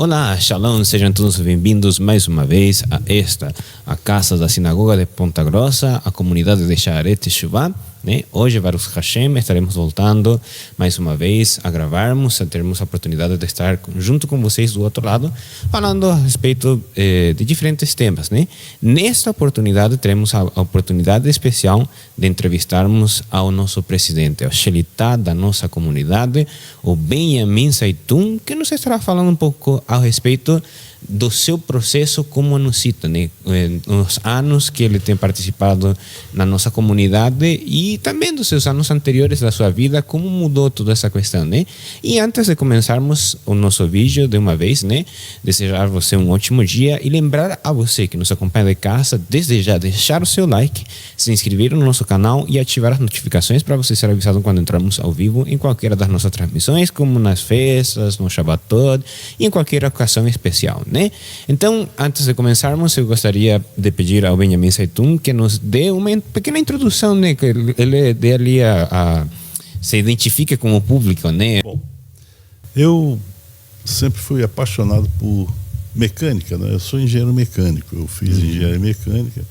Olá, Shalom, sejam todos bem-vindos mais uma vez a Casa da Sinagoga de Ponta Grossa, a comunidade de Sha'aret Teshuvah, né? Hoje, Baruch Hashem, estaremos voltando mais uma vez a gravarmos, a termos a oportunidade de estar junto com vocês do outro lado, falando a respeito de diferentes temas, né? Nesta oportunidade, teremos a oportunidade especial de entrevistarmos ao nosso presidente, ao Shelitá da nossa comunidade, o Benjamin Saitun, que nos estará falando um pouco a respeito do seu processo como anuncita, né? Os anos que ele tem participado na nossa comunidade e também dos seus anos anteriores da sua vida, como mudou toda essa questão, né? E antes de começarmos o nosso vídeo de uma vez, né? Desejar você um ótimo dia e lembrar a você que nos acompanha de casa, desde já deixar o seu like, se inscrever no nosso canal e ativar as notificações para você ser avisado quando entrarmos ao vivo em qualquer das nossas transmissões, como nas festas, no Shabbatot e em qualquer ocasião especial, né? Então, antes de começarmos, eu gostaria de pedir ao Benjamin Saitun que nos dê uma pequena introdução, né? Que ele dê ali se identifique com o público, né? Bom, eu sempre fui apaixonado por mecânica, né? Eu sou engenheiro mecânico, eu fiz engenharia mecânica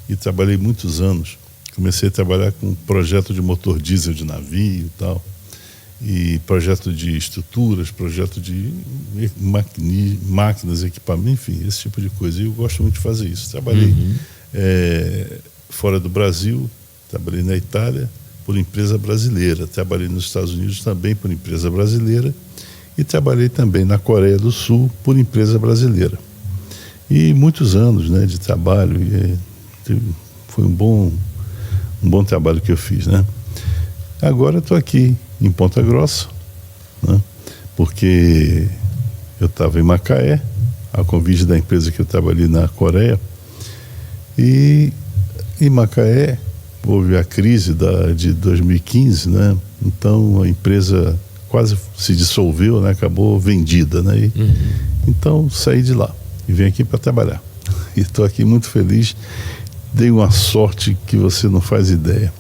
e trabalhei muitos anos. Comecei a trabalhar com projeto de motor diesel de navio e tal, e projeto de estruturas, projeto de máquinas, equipamentos, enfim, esse tipo de coisa. E eu gosto muito de fazer isso. Trabalhei fora do Brasil, trabalhei na Itália por empresa brasileira, trabalhei nos Estados Unidos também por empresa brasileira e trabalhei também na Coreia do Sul por empresa brasileira. E muitos anos, né, de trabalho, foi um bom trabalho que eu fiz, né? Agora estou aqui em Ponta Grossa, né, porque eu estava em Macaé, a convite da empresa que eu trabalhei na Coreia, e em Macaé houve a crise de 2015, né? Então a empresa quase se dissolveu, né? Acabou vendida, né? Então saí de lá e vim aqui para trabalhar. E estou aqui muito feliz. Dei uma sorte que você não faz ideia.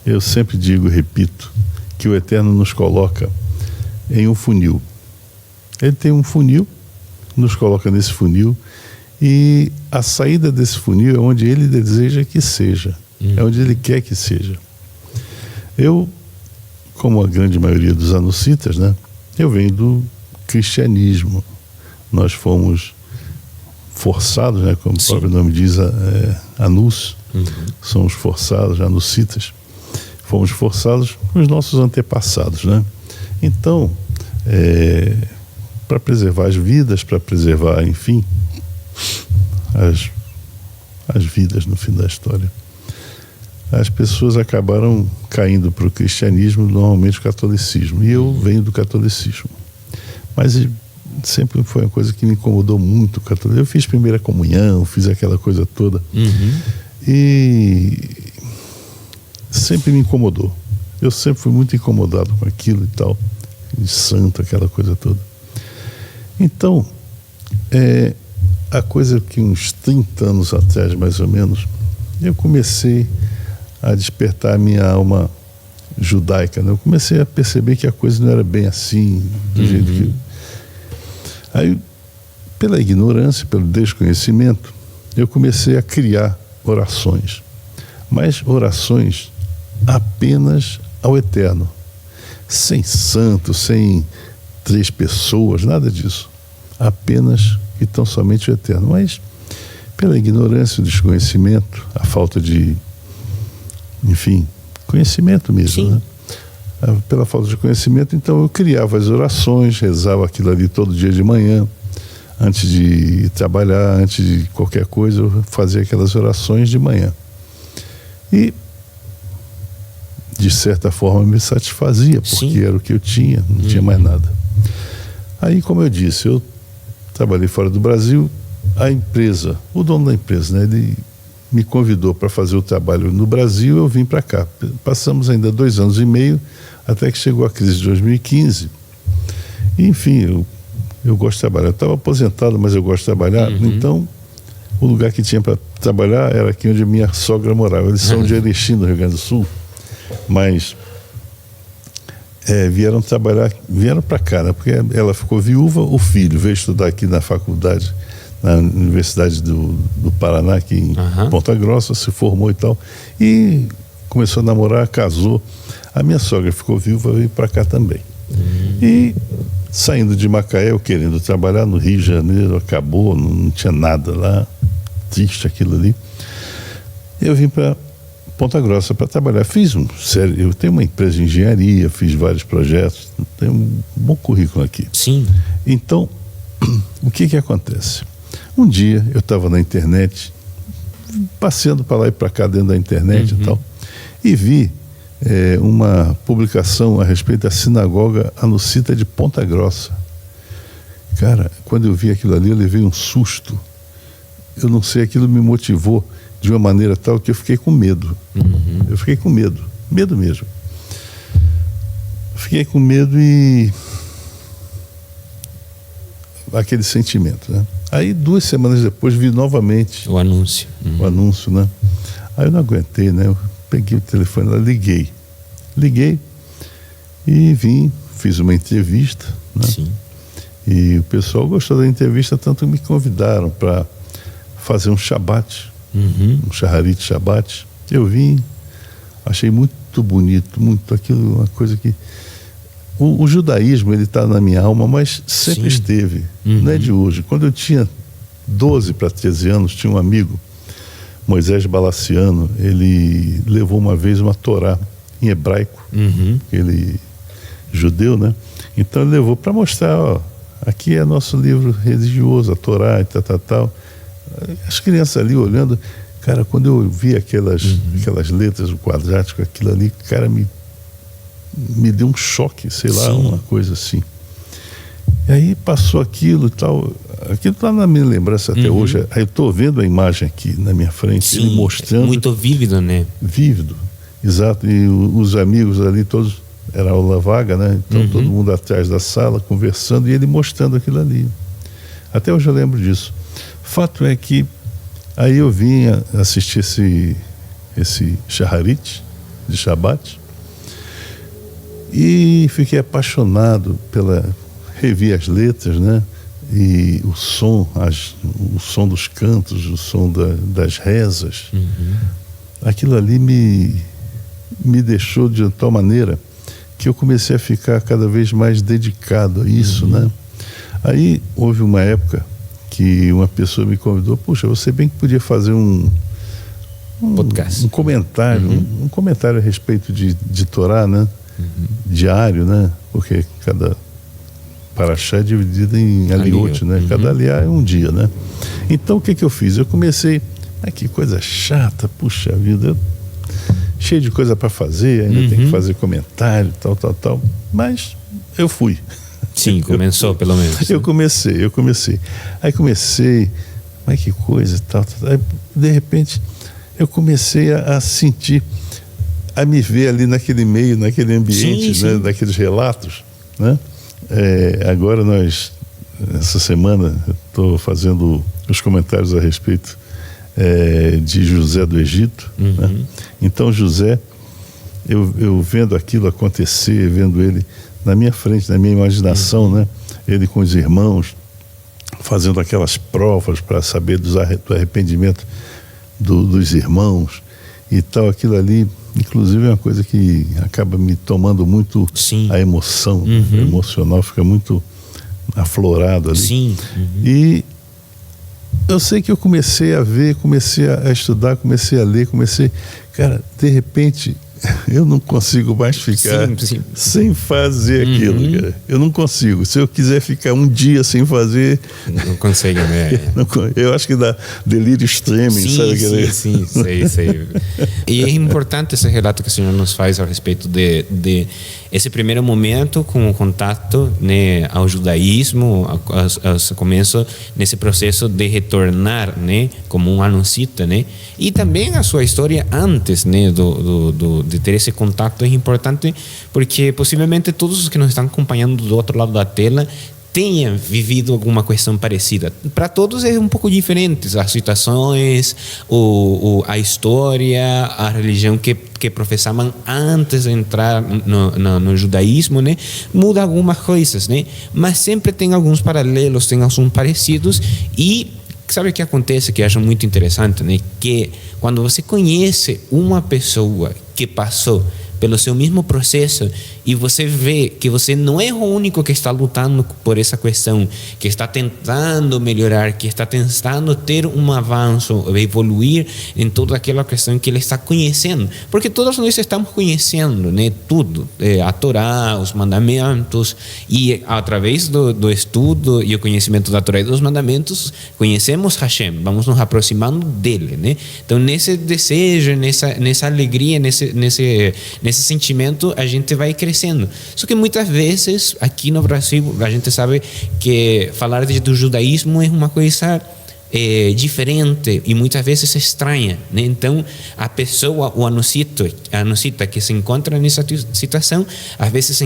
Eu sempre digo, repito, que o Eterno nos coloca em um funil. Ele tem um funil, nos coloca nesse funil, e a saída desse funil é onde ele deseja que seja, é onde ele quer que seja. Eu, como a grande maioria dos anuncitas, né, eu venho do cristianismo. Nós fomos forçados, né, como o próprio nome diz, anus, somos forçados, anuncitas. Fomos forçados com os nossos antepassados, né? Então, para preservar as vidas, para preservar, enfim, as vidas no fim da história, as pessoas acabaram caindo para o cristianismo, normalmente o catolicismo. E eu venho do catolicismo. Mas sempre foi uma coisa que me incomodou muito o catolicismo. Eu fiz primeira comunhão, fiz aquela coisa toda. E sempre me incomodou. Eu sempre fui muito incomodado com aquilo e tal, de santo, aquela coisa toda. Então, a coisa que uns 30 anos atrás, mais ou menos, eu comecei a despertar a minha alma judaica, né? Eu comecei a perceber que a coisa não era bem assim, do jeito que... Aí, pela ignorância, pelo desconhecimento, eu comecei a criar orações. Mas orações apenas ao Eterno, sem santo, sem 3 pessoas, nada disso, apenas e tão somente o Eterno. Mas pela ignorância, o desconhecimento, a falta de, enfim, conhecimento mesmo, né? Pela falta de conhecimento, então eu criava as orações, rezava aquilo ali todo dia de manhã, antes de trabalhar, antes de qualquer coisa, eu fazia aquelas orações de manhã. E de certa forma me satisfazia, porque era o que eu tinha, não tinha mais nada. Aí, como eu disse, eu trabalhei fora do Brasil, a empresa, o dono da empresa, né, ele me convidou para fazer o trabalho no Brasil, eu vim para cá. Passamos ainda 2 anos e meio, até que chegou a crise de 2015. E, enfim, eu gosto de trabalhar. Eu estava aposentado, mas eu gosto de trabalhar, então o lugar que tinha para trabalhar era aqui onde minha sogra morava. Eles são de Erechim, no Rio Grande do Sul, mas vieram para cá, né? Porque ela ficou viúva, o filho veio estudar aqui na faculdade, na Universidade do Paraná, aqui em Ponta Grossa, se formou e tal, e começou a namorar, casou. A minha sogra ficou viúva, veio para cá também. E saindo de Macaé, eu querendo trabalhar no Rio de Janeiro, acabou, não tinha nada lá, triste aquilo ali. Eu vim para Ponta Grossa para trabalhar. Eu tenho uma empresa de engenharia, fiz vários projetos, tenho um bom currículo aqui. Sim. Então, o que acontece? Um dia eu estava na internet, passeando para lá e para cá dentro da internet e tal, e vi uma publicação a respeito da sinagoga Anuncita de Ponta Grossa. Cara, quando eu vi aquilo ali, eu levei um susto. Eu não sei, aquilo me motivou de uma maneira tal que eu fiquei com medo. Eu fiquei com medo mesmo. Fiquei com medo e aquele sentimento, né? Aí 2 semanas depois vi novamente o anúncio. O anúncio, né? Aí eu não aguentei, né? Eu peguei o telefone lá, liguei e vim, fiz uma entrevista, né? Sim. E o pessoal gostou da entrevista, tanto que me convidaram para fazer um Shabbat, um Shaharit Shabbat. Eu vim, achei muito bonito, muito aquilo, uma coisa que... O judaísmo, ele está na minha alma, mas sempre esteve, não é de hoje. Quando eu tinha 12 para 13 anos, tinha um amigo, Moisés Balaciano, ele levou uma vez uma Torá em hebraico, ele judeu, né? Então ele levou para mostrar, ó, aqui é nosso livro religioso, a Torá e tal. As crianças ali olhando, cara, quando eu vi aquelas letras, o quadrático, aquilo ali, cara, me deu um choque, sei lá, uma coisa assim. E aí passou aquilo e tal, aquilo está na minha lembrança até hoje. Aí eu estou vendo a imagem aqui na minha frente, ele mostrando. Muito vívido, né? Vívido, exato. E os amigos ali todos, era aula vaga, né? Então todo mundo atrás da sala conversando e ele mostrando aquilo ali. Até hoje eu lembro disso. Fato é que aí eu vim assistir esse Shaharit de Shabbat e fiquei apaixonado revi as letras, né? E o som dos cantos, o som das rezas. Aquilo ali me deixou de tal maneira que eu comecei a ficar cada vez mais dedicado a isso, né? Aí houve uma época que uma pessoa me convidou, puxa, você bem que podia fazer um podcast, um comentário, um comentário a respeito de Torá, né? Diário, né? Porque cada paraxá é dividido em aliot, né? Cada aliá é um dia, né? Então o que eu fiz? Eu comecei, que coisa chata, puxa vida, cheio de coisa para fazer, ainda tem que fazer comentário, tal, mas eu fui. Sim, começou pelo menos. Eu comecei. Aí comecei, mas que coisa, tal. Aí, de repente, eu comecei a sentir, a me ver ali naquele meio, naquele ambiente, né? Daqueles relatos, né? Agora essa semana, estou fazendo os comentários a respeito de José do Egito, né? Então José, eu vendo aquilo acontecer, vendo ele na minha frente, na minha imaginação, né? Ele com os irmãos fazendo aquelas provas para saber do arrependimento dos irmãos e tal, aquilo ali, inclusive é uma coisa que acaba me tomando muito a emoção, o emocional fica muito aflorado ali. E eu sei que eu comecei a ver, comecei a estudar, comecei a ler, cara, de repente eu não consigo mais ficar sem fazer aquilo, cara. Eu não consigo. Se eu quiser ficar um dia sem fazer, não consegue, né? Eu acho que dá delírio extremo, sabe? Sim, sei. E é importante esse relato que o senhor nos faz a respeito de esse primeiro momento com o contato, né, ao judaísmo, ao começo nesse processo de retornar, né, como um anuncita, né, e também a sua história antes, né, de ter esse contato é importante porque possivelmente todos os que nos estão acompanhando do outro lado da tela tenha vivido alguma questão parecida. Para todos é um pouco diferente, as situações, a história, a religião que professavam antes de entrar no judaísmo, né? Muda algumas coisas, né? Mas sempre tem alguns paralelos, tem alguns parecidos. E sabe o que acontece, que eu acho muito interessante, né? Que quando você conhece uma pessoa que passou pelo seu mesmo processo e você vê que você não é o único que está lutando por essa questão, que está tentando melhorar, que está tentando ter um avanço, evoluir em toda aquela questão que ele está conhecendo, porque todos nós estamos conhecendo, né, tudo, a Torá, os mandamentos, e através do estudo e o conhecimento da Torá e dos mandamentos conhecemos Hashem, vamos nos aproximando dele, né? Então nesse desejo, nessa alegria, nesse sentimento a gente vai crescendo. Só que muitas vezes aqui no Brasil a gente sabe que falar do judaísmo é uma coisa diferente e muitas vezes estranha, né? Então a pessoa, a anusita que se encontra nessa situação, às vezes se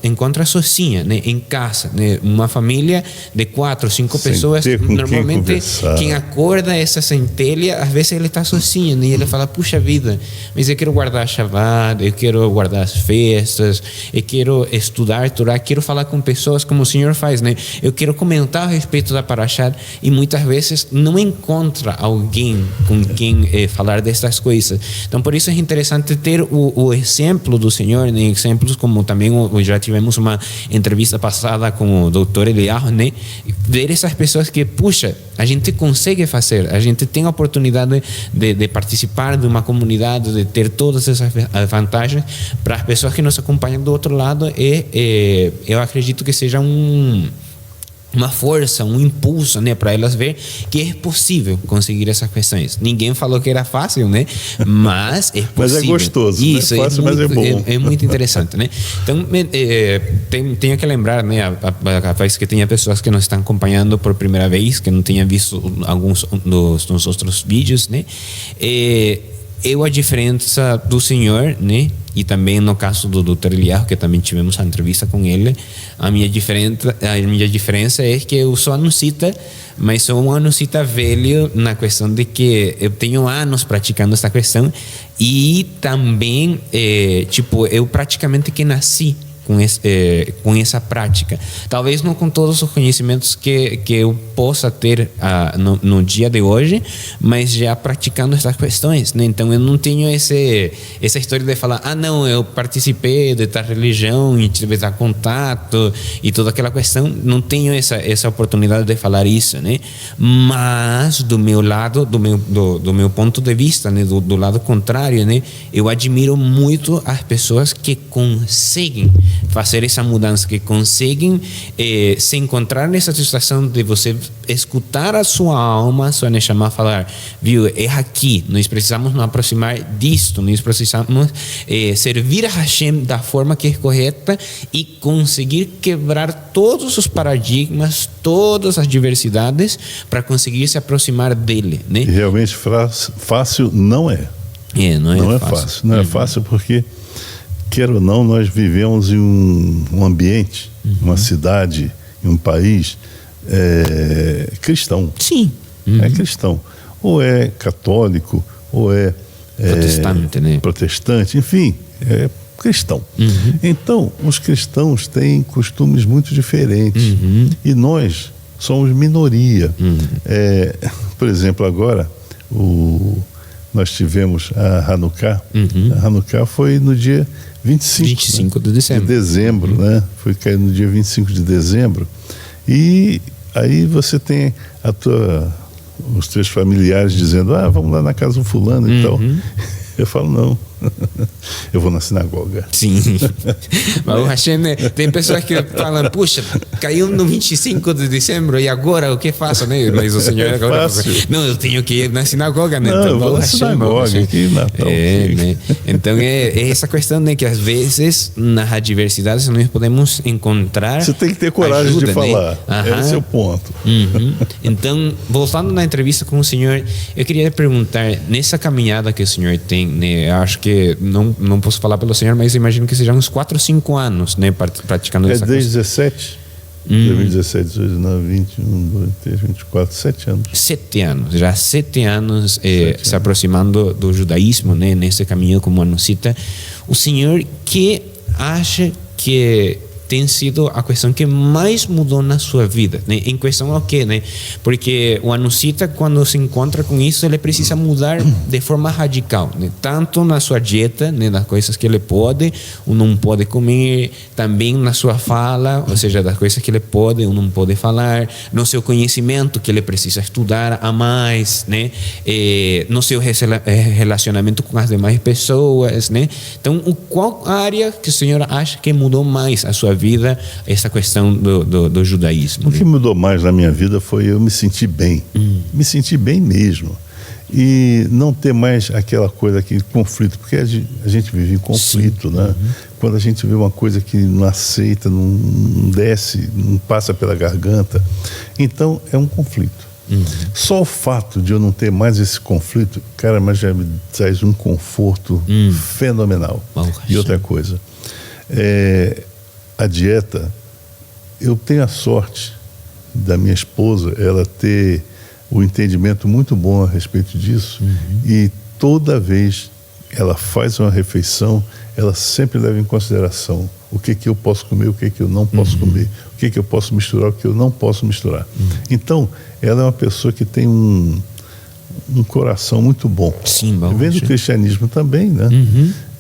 encontra sozinha, né? Em casa, né? Uma família de 4 ou 5 pessoas, normalmente quem acorda essa centelha, às vezes ele está sozinho, né? E ele fala, puxa vida, mas eu quero guardar Shabbat, eu quero guardar as festas, eu quero estudar Torá, quero falar com pessoas como o Senhor faz, né? Eu quero comentar a respeito da Parashá, e muitas vezes não encontra alguém com quem falar dessas coisas. Então, por isso é interessante ter o exemplo do Senhor, né? Exemplos como também já tivemos uma entrevista passada com o Dr. Eliyahu, né? Ver essas pessoas que, puxa, a gente consegue fazer, a gente tem a oportunidade de participar de uma comunidade, de ter todas essas vantagens. Para as pessoas que nos acompanham do outro lado, eu acredito que seja uma força, um impulso, né, para elas ver que é possível conseguir essas questões. Ninguém falou que era fácil, né? Mas é possível. Mas é gostoso. Isso, é fácil, muito, mas é bom. É muito interessante, né? Então, tenho que lembrar, né, a vez que tenha pessoas que nos estão acompanhando por primeira vez, que não tenham visto alguns dos outros vídeos, né? A diferença do Senhor, né? E também no caso do Dr. Eliyahu, que também tivemos a entrevista com ele, a minha diferença é que eu sou anusita, mas sou um anusita velho na questão de que eu tenho anos praticando essa questão, e também, eu praticamente que nasci com essa prática. Talvez não com todos os conhecimentos que eu possa ter no dia de hoje, mas já praticando essas questões, né? Então eu não tenho essa história de falar, não, eu participei de tal religião e tive tal contato e toda aquela questão. Não tenho essa oportunidade de falar isso, né? Mas do meu lado, do meu ponto de vista, né? Do lado contrário, né? Eu admiro muito as pessoas que conseguem fazer essa mudança, que conseguem se encontrar nessa situação de você escutar a sua alma, a sua Neshama falar, viu, é aqui, nós precisamos nos aproximar disto, nós precisamos servir a Hashem da forma que é correta e conseguir quebrar todos os paradigmas, todas as diversidades para conseguir se aproximar dele, né? E realmente fácil não é. Não é fácil. Não é fácil porque, quer ou não, nós vivemos em um ambiente, uma cidade, em um país cristão. Sim. É cristão. Ou é católico, ou é protestante, né? Protestante, enfim, é cristão. Então, os cristãos têm costumes muito diferentes. E nós somos minoria. Por exemplo, agora, nós tivemos a Hanukkah. A Hanukkah foi no dia 25 de dezembro. Né? Foi cair no dia 25 de dezembro. E aí você tem os teus familiares dizendo, vamos lá na casa do fulano e tal. Eu falo, não, eu vou na sinagoga. Sim. Mas o Hashem, né? Tem pessoas que falam, puxa, caiu no 25 de dezembro e agora o que faço, né? Mas o Senhor agora não, eu tenho que ir na sinagoga, né? Não, então, eu vou na sinagoga aqui, Natal. Né? Então é essa questão, né? Que às vezes nas adversidades nós podemos encontrar. Você tem que ter coragem ajuda, de falar. Né? Esse é o ponto. Então, voltando na entrevista com o Senhor, eu queria perguntar, nessa caminhada que o Senhor tem, né? Eu acho que não posso falar pelo Senhor, mas imagino que sejam uns 4 ou 5 anos, né, praticando essa desde 17? 2017, 18, 19, 21, 2, 3, 24, 7 anos. 7 anos, já 7 anos se aproximando do judaísmo, né, nesse caminho como anuncita. O senhor que acha que tem sido a questão que mais mudou na sua vida, né? Em questão ao quê, né? Porque o anuncita, quando se encontra com isso, ele precisa mudar de forma radical, né? Tanto na sua dieta, né, das coisas que ele pode ou não pode comer, também na sua fala, ou seja, das coisas que ele pode ou não pode falar, no seu conhecimento que ele precisa estudar a mais, né? No seu relacionamento com as demais pessoas, né? Então, qual área que o senhor acha que mudou mais a sua vida, essa questão do judaísmo? O que mudou mais na minha vida foi eu me sentir bem. Me sentir bem mesmo. E não ter mais aquela coisa, aquele conflito, porque a gente vive em conflito, sim, né? Quando a gente vê uma coisa que não aceita, não desce, não passa pela garganta, então é um conflito. Só o fato de eu não ter mais esse conflito, cara, mas já me traz um conforto fenomenal. E outra coisa, a dieta, eu tenho a sorte da minha esposa, ela ter o entendimento muito bom a respeito disso, e toda vez ela faz uma refeição, ela sempre leva em consideração o que eu posso comer, o que eu não posso comer, o que eu posso misturar, o que eu não posso misturar. Então, ela é uma pessoa que tem um coração muito bom. Sim, bom. Vem do cristianismo também, né?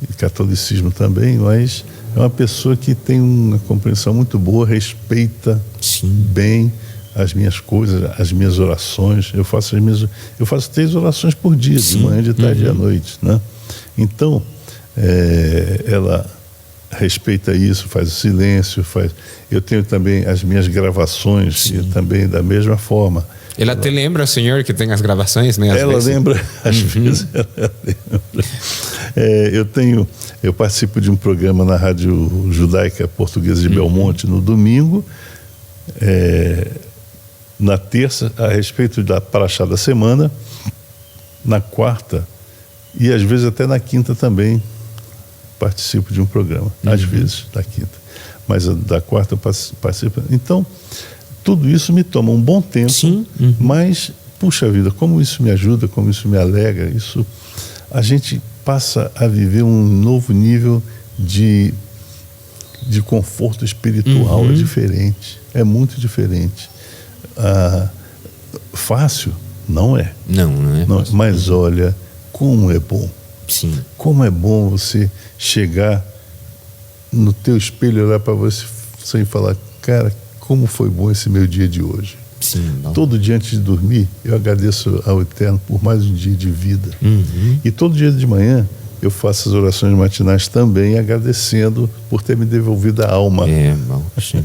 E catolicismo também, mas é uma pessoa que tem uma compreensão muito boa, respeita bem as minhas coisas, as minhas orações. Eu faço 3 orações por dia, de manhã, de tarde e à noite, né? Então, ela respeita isso, faz o silêncio, eu tenho também as minhas gravações, e também da mesma forma. Ela te lembra, senhor, que tem as gravações, né? Ela lembra, às vezes ela lembra. Eu participo de um programa na Rádio Judaica Portuguesa de Belmonte no domingo, na terça, a respeito da Parashá da semana, na quarta e às vezes até na quinta também participo de um programa, às vezes da quinta, mas da quarta eu participo. Então, tudo isso me toma um bom tempo, mas, puxa vida, como isso me ajuda, como isso me alegra, a gente passa a viver um novo nível de conforto espiritual. É diferente, é muito diferente. Fácil? Não é. Não é fácil. Mas olha, como é bom. Sim. Como é bom você chegar no teu espelho, olhar para você e falar, cara, como foi bom esse meu dia de hoje. Sim, todo dia antes de dormir, eu agradeço ao Eterno por mais um dia de vida. E todo dia de manhã, eu faço as orações matinais também, agradecendo por ter me devolvido a alma. Bom,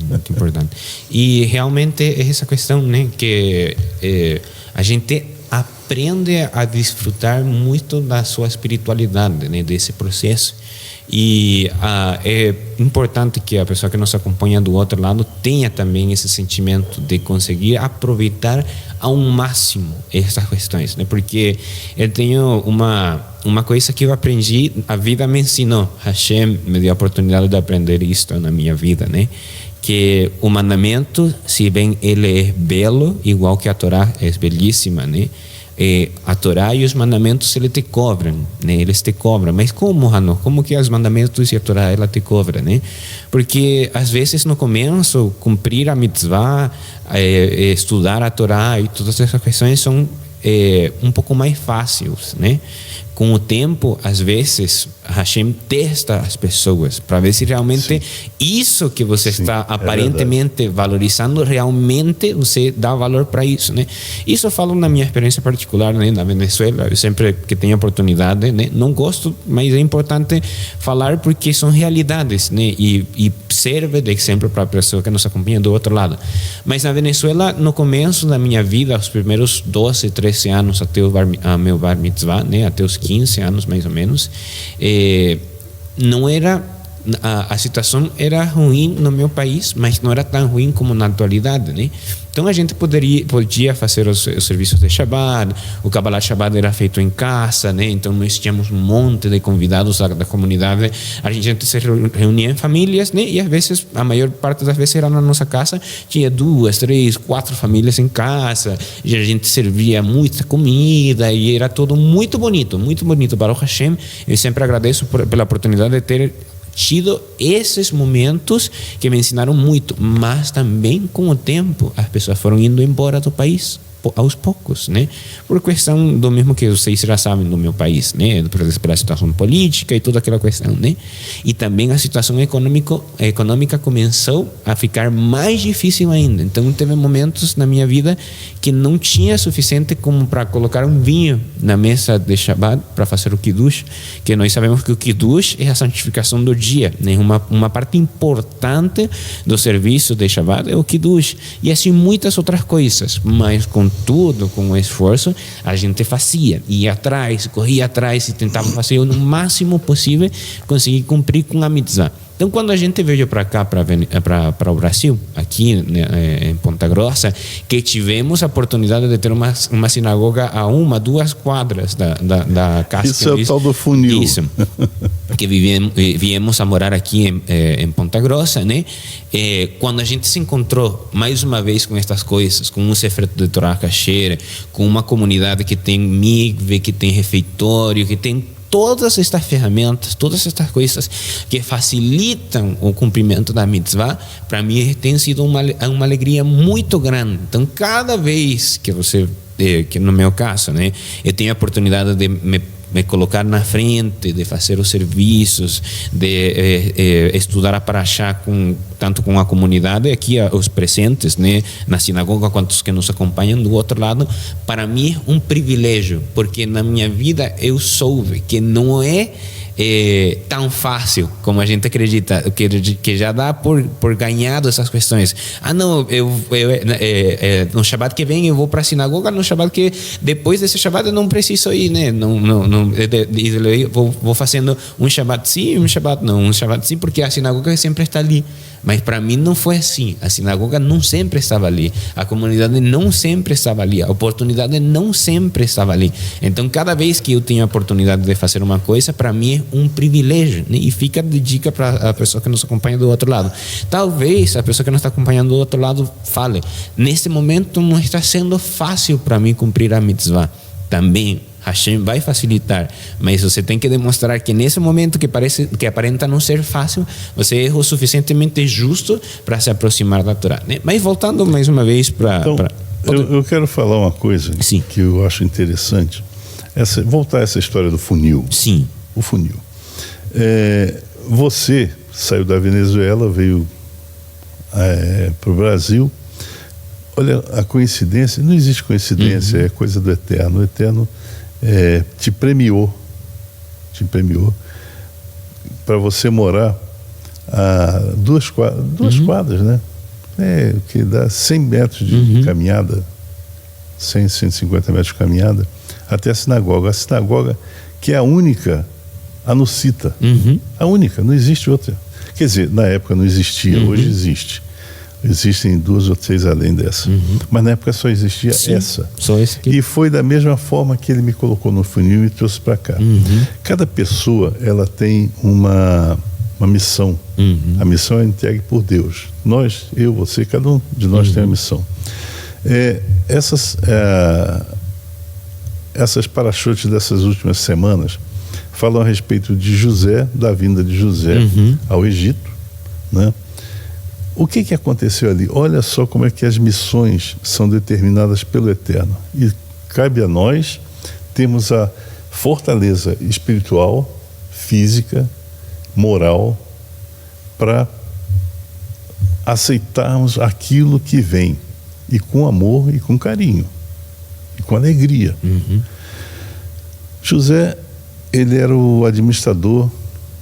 muito importante. E realmente é essa questão, né, que a gente aprende a desfrutar muito da sua espiritualidade, né, desse processo. E é importante que a pessoa que nos acompanha do outro lado tenha também esse sentimento de conseguir aproveitar ao máximo essas questões, né? Porque eu tenho uma coisa que eu aprendi, a vida me ensinou, Hashem me deu a oportunidade de aprender isto na minha vida, né? Que o mandamento, se bem ele é belo, igual que a Torá é belíssima, né? A Torá e os mandamentos eles te cobram, né? Eles te cobram. Mas como, Hano? Como que os mandamentos e a Torá ela te cobra, né? Porque às vezes no começo cumprir a mitzvah, estudar a Torá e todas essas questões são um pouco mais fáceis, né? Com o tempo, às vezes, Hashem testa as pessoas para ver se realmente isso que você está aparentemente valorizando, realmente você dá valor para isso, né? Isso eu falo na minha experiência particular, né? Na Venezuela, eu sempre que tenho oportunidade, né? Não gosto, mas é importante falar porque são realidades, né? E serve de exemplo para a pessoa que nos acompanha do outro lado. Mas na Venezuela, no começo da minha vida, os primeiros 12, 13 anos até o meu bar mitzvah, né? Até os 15 anos mais ou menos, não era a situação era ruim no meu país, mas não era tão ruim como na atualidade, né? Então a gente podia fazer os serviços de Shabbat, o Kabbalat Shabbat era feito em casa, né? Então nós tínhamos um monte de convidados da comunidade, a gente se reunia em famílias, né? E às vezes, a maior parte das vezes era na nossa casa, tinha 2, 3, 4 famílias em casa, e a gente servia muita comida, e era tudo muito bonito, Baruch Hashem. Eu sempre agradeço pela oportunidade de ter tido esses momentos que me ensinaram muito, mas também com o tempo as pessoas foram indo embora do país aos poucos, né? Por questão do mesmo que vocês já sabem do meu país, né? Pela situação política e toda aquela questão, né? E também a situação econômica começou a ficar mais difícil ainda. Então teve momentos na minha vida que não tinha suficiente como para colocar um vinho na mesa de Shabbat para fazer o Kiddush, que nós sabemos que o Kiddush é a santificação do dia, né? Uma parte importante do serviço de Shabbat é o Kiddush, e assim muitas outras coisas, mas contudo, com o esforço, a gente fazia, ia atrás, corria atrás e tentava fazer o máximo possível, conseguir cumprir com a mitzvah. Então, quando a gente veio para cá, para o Brasil, aqui, né, em Ponta Grossa, que tivemos a oportunidade de ter uma sinagoga a 1, 2 quadras da casa. Isso é o tal do funil. Isso. Que viemos a morar aqui em Ponta Grossa, né? Quando a gente se encontrou mais uma vez com estas coisas, com um Sefer de Torah Kasher, com uma comunidade que tem mikve, que tem refeitório, que tem todas estas ferramentas, todas estas coisas que facilitam o cumprimento da mitzvah, para mim tem sido uma alegria muito grande. Então, cada vez que que no meu caso, né, eu tenho a oportunidade de me colocar na frente, de fazer os serviços, de estudar a Parashá tanto com a comunidade aqui, os presentes, né, na sinagoga, quanto os que nos acompanham do outro lado, para mim é um privilégio, porque na minha vida eu soube que não é tão fácil como a gente acredita, que já dá por ganhado essas questões. Não, no Shabbat que vem eu vou para a sinagoga, no Shabbat que depois desse Shabbat eu não preciso ir, né? Vou fazendo um Shabbat sim, um Shabbat não, um Shabbat sim, porque a sinagoga sempre está ali. Mas para mim não foi assim. A sinagoga não sempre estava ali, a comunidade não sempre estava ali, a oportunidade não sempre estava ali. Então, cada vez que eu tenho a oportunidade de fazer uma coisa, para mim é um privilégio, né? E fica de dica para a pessoa que nos acompanha do outro lado. Talvez a pessoa que nos está acompanhando do outro lado fale: nesse momento não está sendo fácil para mim cumprir a mitzvah. Também Hashem vai facilitar, mas você tem que demonstrar que nesse momento que aparenta não ser fácil, você é o suficientemente justo para se aproximar da Torá, né? Mas voltando mais uma vez para... Eu quero falar uma coisa Sim. que eu acho interessante, voltar a essa história do funil. Sim. O funil. Você saiu da Venezuela, veio para o Brasil. Olha, a coincidência, não existe coincidência, é coisa do Eterno. O Eterno te premiou para você morar a duas quadras, né? Que dá 100 metros de caminhada, 100, 150 metros de caminhada, até a sinagoga. A sinagoga que é a única anucita, a única, não existe outra. Quer dizer, na época não existia, hoje existe. Existem 2 ou 3 além dessa. Mas na época só existia essa. Só esse aqui. E foi da mesma forma que ele me colocou no funil e trouxe para cá. Cada pessoa, ela tem uma missão. A missão é entregue por Deus. Nós, eu, você, cada um de nós tem uma missão. Essas parachutes dessas últimas semanas falam a respeito de José, da vinda de José ao Egito, né? O que aconteceu ali? Olha só como é que as missões são determinadas pelo Eterno. E cabe a nós termos a fortaleza espiritual, física, moral, para aceitarmos aquilo que vem, e com amor e com carinho, e com alegria. José, ele era o administrador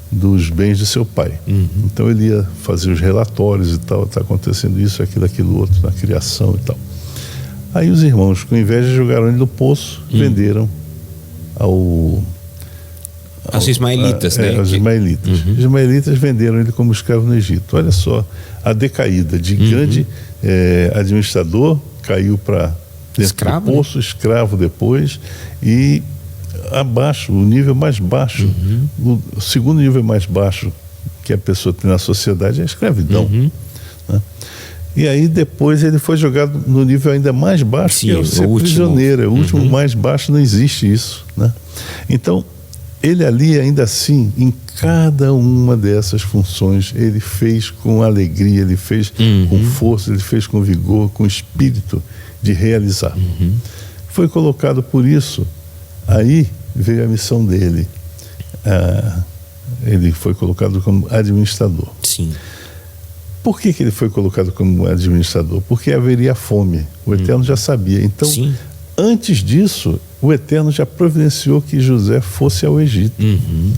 dos bens de seu pai. Então ele ia fazer os relatórios e tal, está acontecendo isso, aquilo, outro, na criação e tal. Aí os irmãos, com inveja, jogaram ele no poço, venderam Os ismaelitas, né? Os ismaelitas. Os ismaelitas venderam ele como escravo no Egito. Olha só a decaída de grande administrador, caiu para dentro do poço, escravo depois, e abaixo, o nível mais baixo, o segundo nível mais baixo que a pessoa tem na sociedade é a escravidão. Né? E aí depois ele foi jogado no nível ainda mais baixo, que é o ser prisioneiro, o último mais baixo, não existe isso. Né? Então, ele ali, ainda assim, em cada uma dessas funções, ele fez com alegria, ele fez com força, ele fez com vigor, com espírito de realizar. Foi colocado por isso, aí veio a missão dele. Ele foi colocado como administrador. Sim. Por que ele foi colocado como administrador? Porque haveria fome. O Eterno já sabia. Então, antes disso, o Eterno já providenciou que José fosse ao Egito,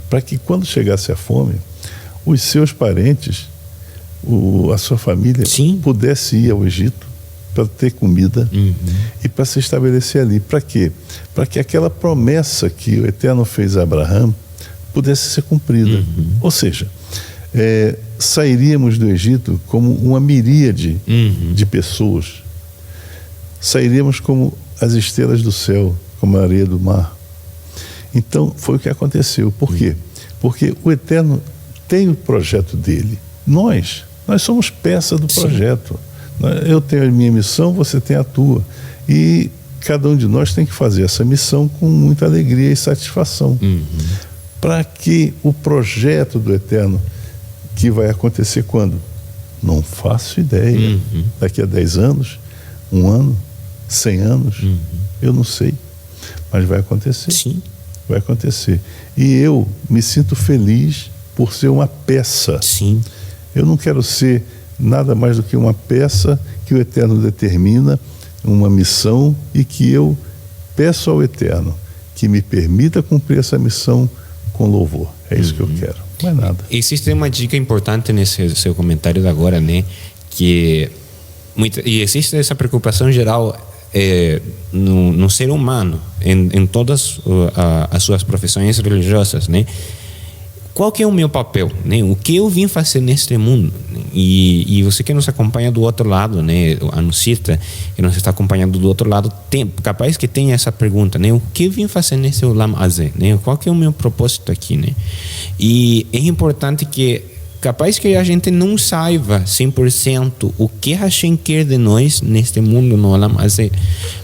para que quando chegasse a fome, os seus parentes, a sua família, pudesse ir ao Egito para ter comida e para se estabelecer ali. Para quê? Para que aquela promessa que o Eterno fez a Abraão pudesse ser cumprida. Ou seja, sairíamos do Egito como uma miríade de pessoas. Sairíamos como as estrelas do céu, como a areia do mar. Então, foi o que aconteceu. Por quê? Porque o Eterno tem o projeto dele. Nós somos peça do projeto. Eu tenho a minha missão, você tem a tua. E cada um de nós tem que fazer essa missão com muita alegria e satisfação. Para que o projeto do Eterno, que vai acontecer quando? Não faço ideia. Daqui a 10 anos, 1 ano, 100 anos, eu não sei. Mas vai acontecer. Sim. Vai acontecer. E eu me sinto feliz por ser uma peça. Sim. Eu não quero ser nada mais do que uma peça que o Eterno determina, uma missão, e que eu peço ao Eterno que me permita cumprir essa missão com louvor. É isso que eu quero. Mais nada. Existe uma dica importante nesse seu comentário de agora, né? Que e existe essa preocupação geral no ser humano, em todas as suas profissões religiosas, né? Qual que é o meu papel, né? O que eu vim fazer neste mundo? E você que nos acompanha do outro lado, né? A Nusita, que nos está acompanhando do outro lado, capaz que tenha essa pergunta, né? O que eu vim fazer nesse Olam Hazé, né? Qual que é o meu propósito aqui, né? E é importante que, capaz que a gente não saiba 100% o que Hashem quer de nós neste mundo no Olam Hazé,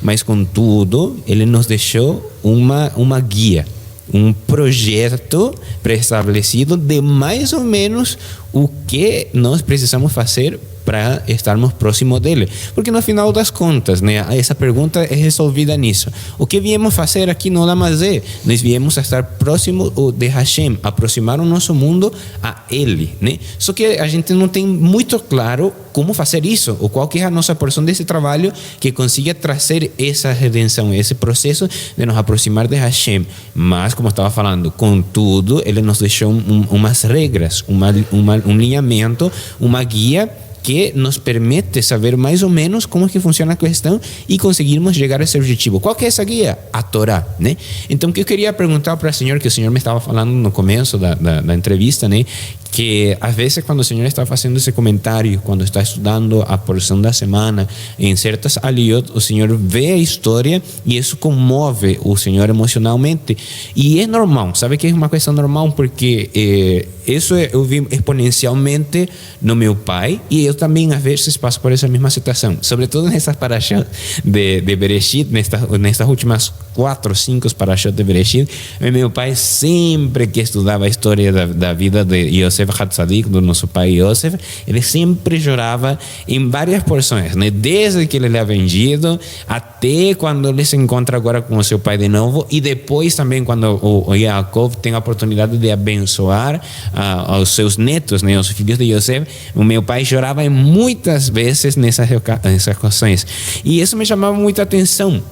mas contudo, ele nos deixou uma guia, um projeto pré-estabelecido de mais ou menos o que nós precisamos fazer para estarmos próximos dele. Porque no final das contas, né, essa pergunta é resolvida nisso. O que viemos fazer aqui no Olam Hazé? Nós viemos a estar próximo de Hashem, aproximar o nosso mundo a Ele, né? Só que a gente não tem muito claro como fazer isso, ou qual que é a nossa porção desse trabalho que consiga trazer essa redenção, esse processo de nos aproximar de Hashem. Mas, como eu estava falando, contudo, Ele nos deixou umas regras, um alinhamento, uma guia que nos permite saber mais ou menos como é que funciona a questão e conseguirmos chegar a esse objetivo. Qual que é essa guia? A Torá, né? Então, o que eu queria perguntar para o senhor, que o senhor me estava falando no começo da entrevista, né? Que às vezes quando o senhor está fazendo esse comentário, quando está estudando a porção da semana, em certas aliyot, o senhor vê a história e isso comove o senhor emocionalmente. E é normal, sabe que é uma questão normal, porque isso eu vi exponencialmente no meu pai, e eu também às vezes passo por essa mesma situação, sobretudo nessas parashot de Bereshit, nestas últimas 4 ou 5 parashot de Bereshit. Meu pai sempre que estudava a história da vida de Yosef Hatzadik, do nosso pai Yosef, ele sempre chorava em várias porções, né? Desde que ele é vendido até quando ele se encontra agora com o seu pai de novo, e depois também quando o Yaakov tem a oportunidade de abençoar aos seus netos, né? Os filhos de Yosef. O meu pai chorava muitas vezes nessas ocasiões, e isso me chamava muita atenção.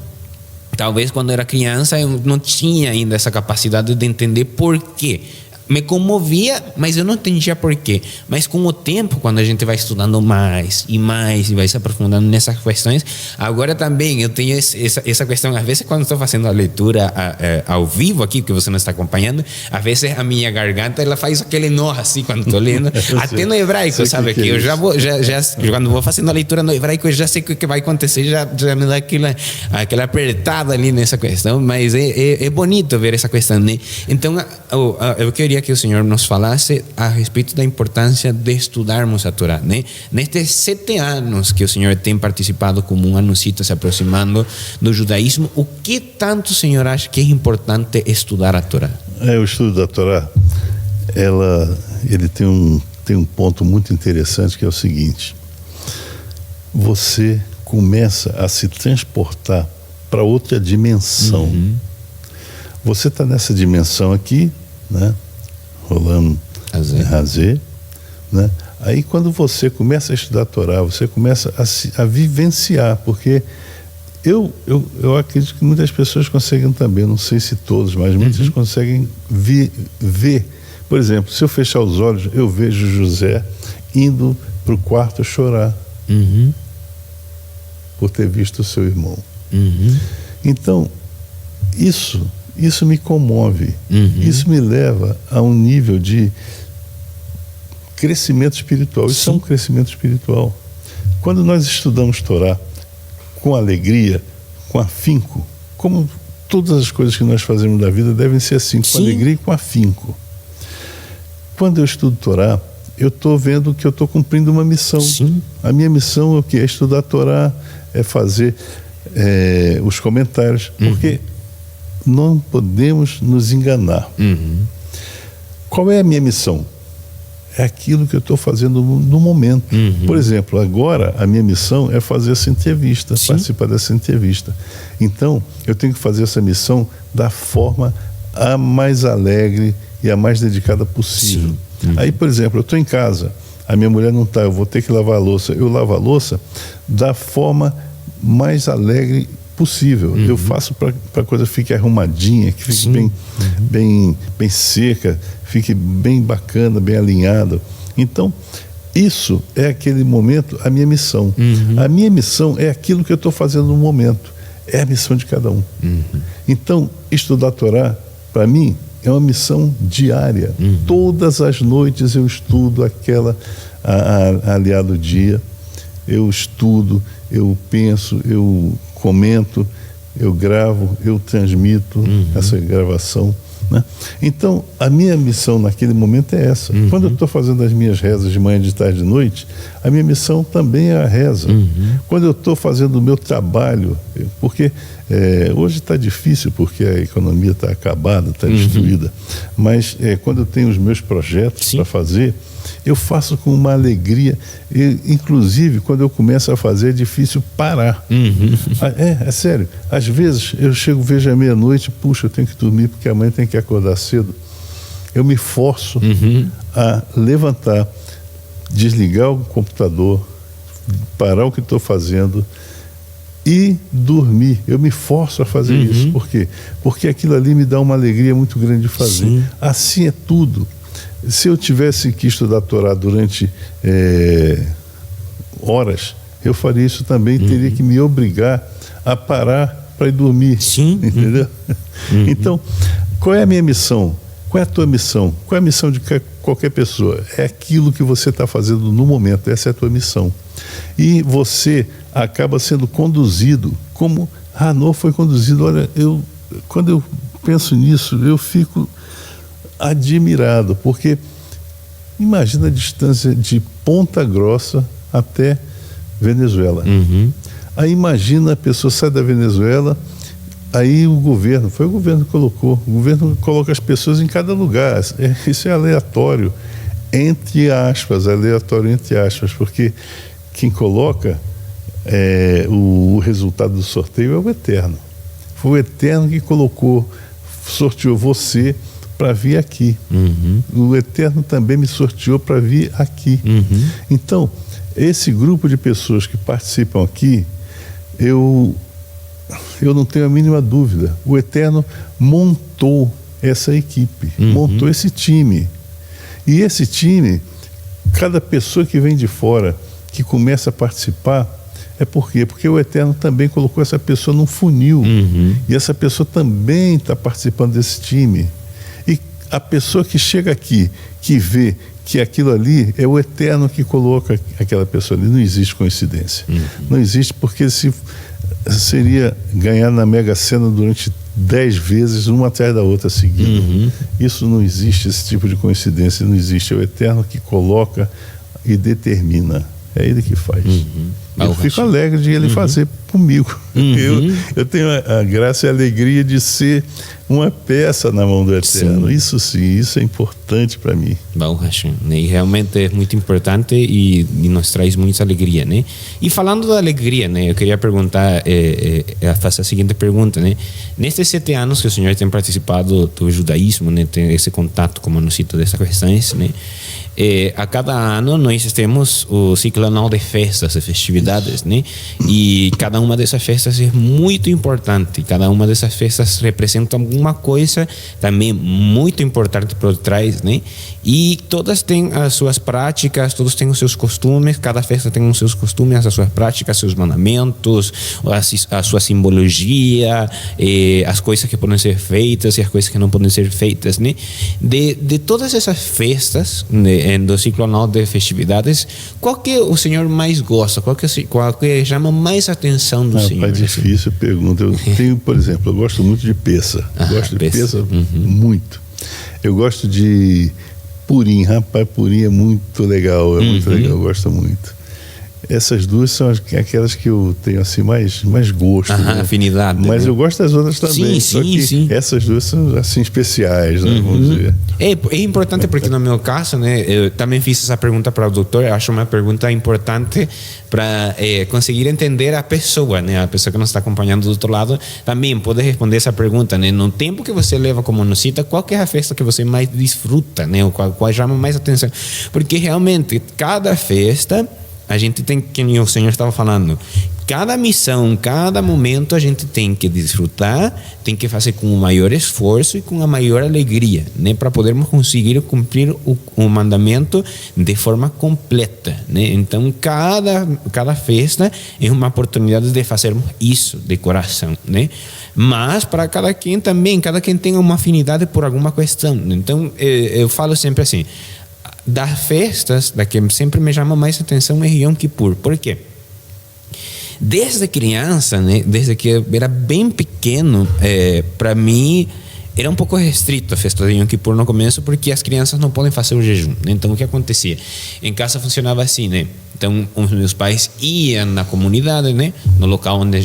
Talvez quando era criança eu não tinha ainda essa capacidade de entender por quê. me comovia, mas eu não entendia por quê. Mas com o tempo, quando a gente vai estudando mais e vai se aprofundando nessas questões, agora também eu tenho essa questão, às vezes quando estou fazendo a leitura ao vivo aqui, que você não está acompanhando, às vezes a minha garganta, ela faz aquele nó assim quando estou lendo, até no hebraico, sabe? Que eu já quando vou fazendo a leitura no hebraico, eu já sei o que vai acontecer, já me dá aquela apertada ali nessa questão, mas é bonito ver essa questão, né? Então, eu queria que o Senhor nos falasse a respeito da importância de estudarmos a Torá, né? Nestes 7 anos que o Senhor tem participado como um anuncita se aproximando do judaísmo, o que tanto o Senhor acha que é importante estudar a Torá? O estudo da Torá, ele tem um ponto muito interessante, que é o seguinte: você começa a se transportar para outra dimensão. Você está nessa dimensão aqui, né? Rolando Razê, né? Aí quando você começa a estudar a Torá, você começa a vivenciar, porque eu acredito que muitas pessoas conseguem também, não sei se todos, mas muitas conseguem ver. Por exemplo, se eu fechar os olhos, eu vejo José indo para o quarto chorar por ter visto o seu irmão. Então, isso me comove, isso me leva a um nível de crescimento espiritual. Isso é um crescimento espiritual. Quando nós estudamos Torá com alegria, com afinco, como todas as coisas que nós fazemos na vida devem ser assim, com alegria e com afinco. Quando eu estudo Torá, eu estou vendo que eu estou cumprindo uma missão. A minha missão é o quê? É estudar a Torá, é fazer os comentários, porque não podemos nos enganar. Qual é a minha missão? É aquilo que eu estou fazendo no momento. Por exemplo, agora a minha missão é fazer essa entrevista, participar dessa entrevista. Então, eu tenho que fazer essa missão da forma a mais alegre e a mais dedicada possível. Aí, por exemplo, eu estou em casa, a minha mulher não está, eu vou ter que lavar a louça. Eu lavo a louça da forma mais alegre possível. Eu faço para que a coisa fique arrumadinha, que fique bem seca, fique bem bacana, bem alinhada. Então, isso é aquele momento, a minha missão. A minha missão é aquilo que eu estou fazendo no momento. É a missão de cada um. Então, estudar a Torá, para mim, é uma missão diária. Todas as noites eu estudo aliado dia. Eu estudo, eu penso, eu comento, eu gravo, eu transmito essa gravação, né? Então, a minha missão naquele momento é essa. Quando eu estou fazendo as minhas rezas de manhã, de tarde, de noite, a minha missão também é a reza. Quando eu estou fazendo o meu trabalho, porque hoje está difícil, porque a economia está acabada, está destruída, mas quando eu tenho os meus projetos para fazer, eu faço com uma alegria. Inclusive, quando eu começo a fazer, é difícil parar. É sério. Às vezes, eu vejo à meia-noite, puxa, eu tenho que dormir porque amanhã tem que acordar cedo. Eu me forço a levantar, desligar o computador, parar o que estou fazendo e dormir. Eu me forço a fazer isso. Por quê? Porque aquilo ali me dá uma alegria muito grande de fazer. Assim é tudo. Se eu tivesse que estudar a Torá durante horas, eu faria isso também. Teria que me obrigar a parar para ir dormir. Entendeu? Então, qual é a minha missão? Qual é a tua missão? Qual é a missão de qualquer pessoa? É aquilo que você está fazendo no momento. Essa é a tua missão. E você acaba sendo conduzido como Hanor foi conduzido. Olha, quando eu penso nisso, eu fico admirado, porque imagina a distância de Ponta Grossa até Venezuela. Aí imagina a pessoa sai da Venezuela, aí foi o governo que colocou. O governo coloca as pessoas em cada lugar. Isso é aleatório, entre aspas, porque quem coloca o resultado do sorteio é o Eterno. Foi o Eterno que sorteou você para vir aqui. O Eterno também me sorteou para vir aqui. Então, esse grupo de pessoas que participam aqui, eu não tenho a mínima dúvida. O Eterno montou essa equipe, montou esse time. E esse time, cada pessoa que vem de fora, que começa a participar, é por quê? Porque o Eterno também colocou essa pessoa num funil. E essa pessoa também está participando desse time. E a pessoa que chega aqui, que vê que aquilo ali é o Eterno que coloca aquela pessoa ali. Não existe coincidência. Não existe, porque se seria ganhar na Mega Sena durante 10 vezes, uma atrás da outra seguida. Isso não existe, esse tipo de coincidência não existe. É o Eterno que coloca e determina. É Ele que faz. Eu fico alegre de Ele fazer comigo. Eu tenho a graça e a alegria de ser uma peça na mão do Eterno. Sim. Isso sim, isso é importante para mim. Bom, Hashem, né? E realmente é muito importante e nos traz muita alegria, né? E falando da alegria, né? Eu queria perguntar, fazer a seguinte pergunta, né? Nestes 7 anos que o senhor tem participado do judaísmo, né? Tem esse contato, como nos cita, dessas questões, né? A cada ano nós temos o ciclo anual de festas e festividades, né? E cada uma dessas festas é muito importante. Cada uma dessas festas representa alguma coisa também muito importante por trás, né? E todas têm as suas práticas, todos têm os seus costumes. Cada festa tem os seus costumes, as suas práticas, seus mandamentos, a sua simbologia, as coisas que podem ser feitas e as coisas que não podem ser feitas, né? De todas essas festas, né, do ciclo anual de festividades, qual que o senhor mais gosta? Qual que chama mais atenção do senhor? É difícil pergunta. Eu tenho, por exemplo, eu gosto muito de Pessa. Gosto de Pessa muito. Eu gosto de Purim. Rapaz, Purim é muito legal. É muito legal, eu gosto muito. Essas duas são aquelas que eu tenho assim mais gosto, né? Afinidade. Mas eu gosto das outras também. Sim. Essas duas são assim especiais, né? Vamos dizer. É importante porque no meu caso, né, eu também fiz essa pergunta para o doutor. Eu acho uma pergunta importante para conseguir entender a pessoa, né? A pessoa que nos está acompanhando do outro lado também pode responder essa pergunta, né? No tempo que você leva como nocita, qual que é a festa que você mais desfruta, né? Qual chama mais atenção? Porque realmente cada festa a gente tem, que o senhor estava falando, cada missão, cada momento a gente tem que desfrutar, tem que fazer com o maior esforço e com a maior alegria, né, para podermos conseguir cumprir o mandamento de forma completa, né? Então cada festa é uma oportunidade de fazermos isso de coração, né? Mas para cada quem também, cada quem tem uma afinidade por alguma questão. Então eu falo sempre assim, das festas, da que sempre me chama mais atenção é Yom Kippur. Por quê? Desde criança, né, desde que eu era bem pequeno, para mim era um pouco restrito a festa de Yom Kippur no começo, porque as crianças não podem fazer o jejum, né? Então o que acontecia? Em casa funcionava assim, né? Então os meus pais iam na comunidade, né, no local onde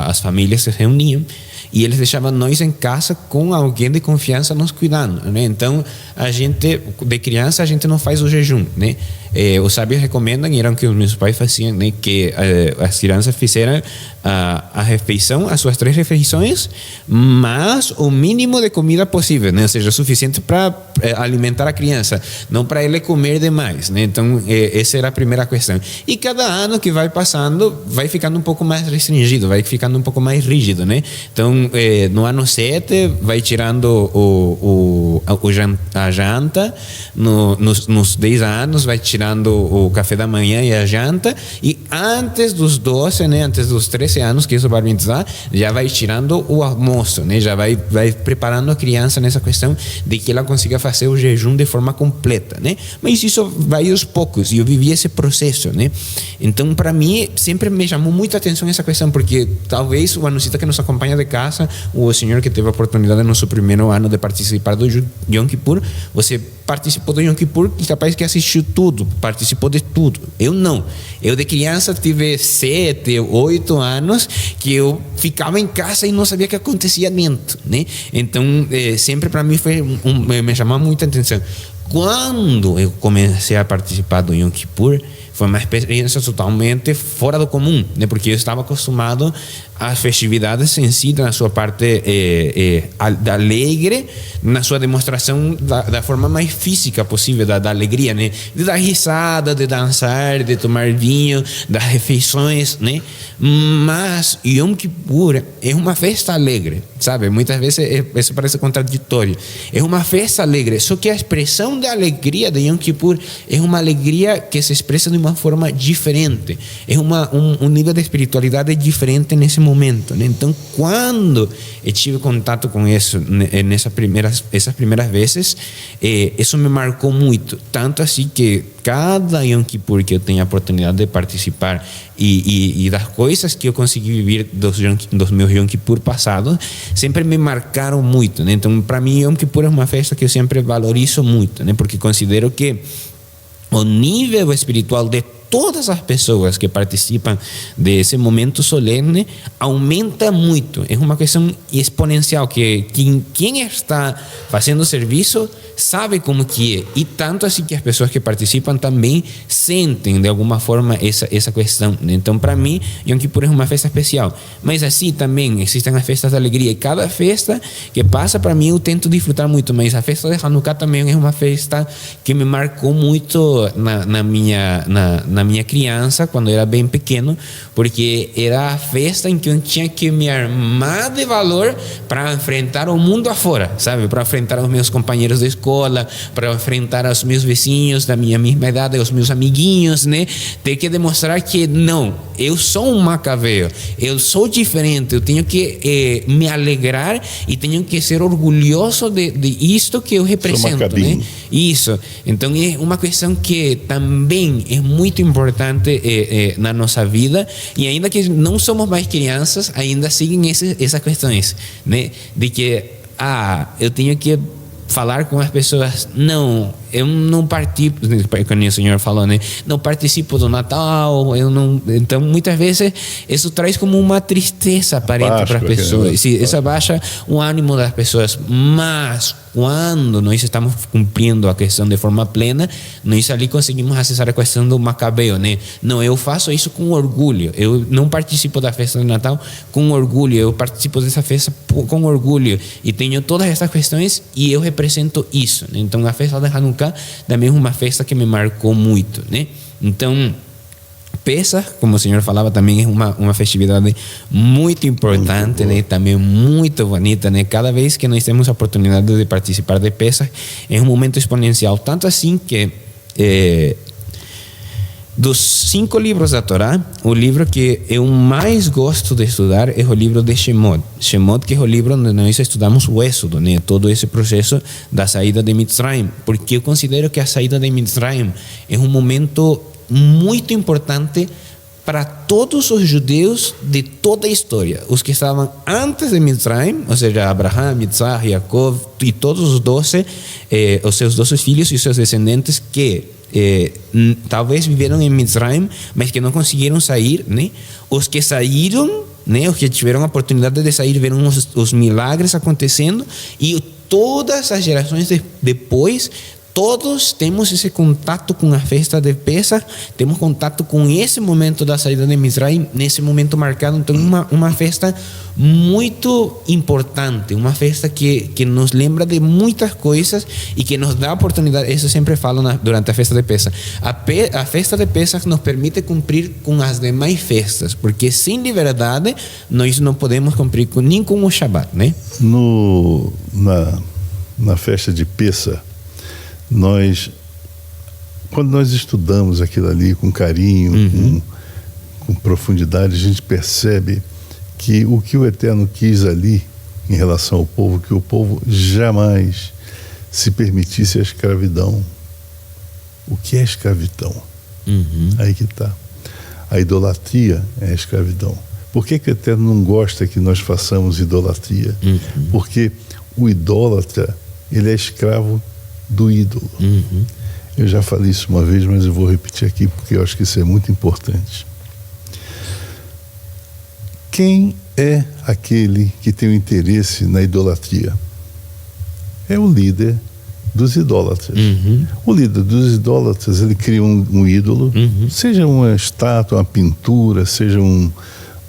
as famílias se reuniam, e eles deixavam nós em casa com alguém de confiança nos cuidando, né? Então a gente, de criança, a gente não faz o jejum, né? Os sábios recomendam, e era o que os meus pais faziam, né? Que as crianças fizeram a refeição, as suas 3 refeições, mas o mínimo de comida possível, né? Ou seja, o suficiente para alimentar a criança, não para ele comer demais, né? Então essa era a primeira questão. E cada ano que vai passando, vai ficando um pouco mais restringido, vai ficando um pouco mais rígido, né? Então no ano 7 vai tirando a janta, nos 10 anos vai tirando o café da manhã e a janta, e antes dos 12, né, antes dos 13 anos, que isso é Bar Mitzvah, já vai tirando o almoço, né? Já vai preparando a criança nessa questão de que ela consiga fazer o jejum de forma completa, né? Mas isso vai aos poucos, e eu vivi esse processo, né? Então para mim sempre me chamou muita atenção essa questão, porque talvez o anocita que nos acompanha de casa, o senhor que teve a oportunidade no seu primeiro ano de participar do Yom Kippur, você participou do Yom Kippur e capaz que assistiu tudo, participou de tudo. Eu não. Eu de criança tive 7, 8 anos que eu ficava em casa e não sabia o que acontecia dentro, né? Então sempre para mim me chamava muita atenção. Quando eu comecei a participar do Yom Kippur, foi uma experiência totalmente fora do comum, né? Porque eu estava acostumado as festividades em si, na sua parte alegre, na sua demonstração da forma mais física possível, da alegria, né? De dar risada, de dançar, de tomar vinho, das refeições, né? Mas Yom Kippur é uma festa alegre, sabe? Muitas vezes isso parece contraditório. É uma festa alegre, só que a expressão da alegria de Yom Kippur é uma alegria que se expressa de uma forma diferente. É um nível de espiritualidade diferente nesse momento, né? Então, quando eu tive contato com isso essas primeiras vezes, isso me marcou muito, tanto assim que cada Yom Kippur que eu tenho a oportunidade de participar e das coisas que eu consegui viver dos meus Yom Kippur passados, sempre me marcaram muito, né? Então, para mim, Yom Kippur é uma festa que eu sempre valorizo muito, né? Porque considero que o nível espiritual de todas as pessoas que participam desse momento solene aumenta muito. É uma questão exponencial que quem está fazendo o serviço sabe como que é, e tanto assim que as pessoas que participam também sentem de alguma forma essa questão. Então, para mim, Yom Kippur é uma festa especial, mas assim também existem as festas da alegria, e cada festa que passa, para mim, eu tento desfrutar muito, mas a festa de Hanukkah também é uma festa que me marcou muito na minha criança, quando eu era bem pequeno, porque era a festa em que eu tinha que me armar de valor para enfrentar o mundo afora, sabe? Para enfrentar os meus companheiros de escola, para enfrentar os meus vizinhos da minha mesma idade, os meus amiguinhos, né? Ter que demonstrar que não, eu sou um macabeu, eu sou diferente, eu tenho que me alegrar e tenho que ser orgulhoso de isto que eu represento, né? Isso. Então é uma questão que também é muito importante na nossa vida, e ainda que não somos mais crianças, ainda seguem essas questões, né? De que eu tenho que falar com as pessoas, não, eu não participo, como o senhor falou, né? Não participo do Natal, eu não. Então, muitas vezes isso traz como uma tristeza aparente para as pessoas. Isso abaixa o ânimo das pessoas. Mas quando nós estamos cumprindo a questão de forma plena, nós ali conseguimos acessar a questão do macabeu, né? Não, eu faço isso com orgulho. Eu não participo da festa de Natal com orgulho. Eu participo dessa festa com orgulho e tenho todas essas questões e eu represento isso, né? Então, a festa de Hanukkah também é uma festa que me marcou muito, né? Então, Pesach, como o senhor falava, também é uma festividade muito importante, né? Também muito bonita, né? Cada vez que nós temos a oportunidade de participar de Pesach, é um momento exponencial, tanto assim que dos 5 livros da Torá, o livro que eu mais gosto de estudar é o livro de Shemot. Shemot, que é o livro onde nós estudamos o Êxodo, né? Todo esse processo da saída de Mitzrayim, porque eu considero que a saída de Mitzrayim é um momento muito importante para todos os judeus de toda a história. Os que estavam antes de Mitzrayim, ou seja, Abraham, Isaac, Jacob e todos os 12, os seus 12 filhos e seus descendentes que talvez viveram em Mitzrayim, mas que não conseguiram sair, né? Os que saíram, né? Os que tiveram a oportunidade de sair, viram os milagres acontecendo, e todas as gerações depois, todos temos esse contato com a festa de Pesach, temos contato com esse momento da saída de Mitzrayim, nesse momento marcado. Então, uma festa muito importante, uma festa que nos lembra de muitas coisas e que nos dá a oportunidade. Isso eu sempre falo durante a festa de Pesach. A festa de Pesach nos permite cumprir com as demais festas, porque sem liberdade nós não podemos cumprir nem com o Shabat, né? Na festa de Pesach, quando nós estudamos aquilo ali com carinho, com profundidade, a gente percebe que o que o Eterno quis ali em relação ao povo, que o povo jamais se permitisse a escravidão. O que é escravidão? Aí que está. A idolatria é a escravidão. Por que o Eterno não gosta que nós façamos idolatria? Porque o idólatra, ele é escravo do ídolo. Eu já falei isso uma vez, mas eu vou repetir aqui porque eu acho que isso é muito importante. Quem é aquele que tem o interesse na idolatria? É o líder dos idólatras. O líder dos idólatras, ele cria um ídolo, seja uma estátua, uma pintura, seja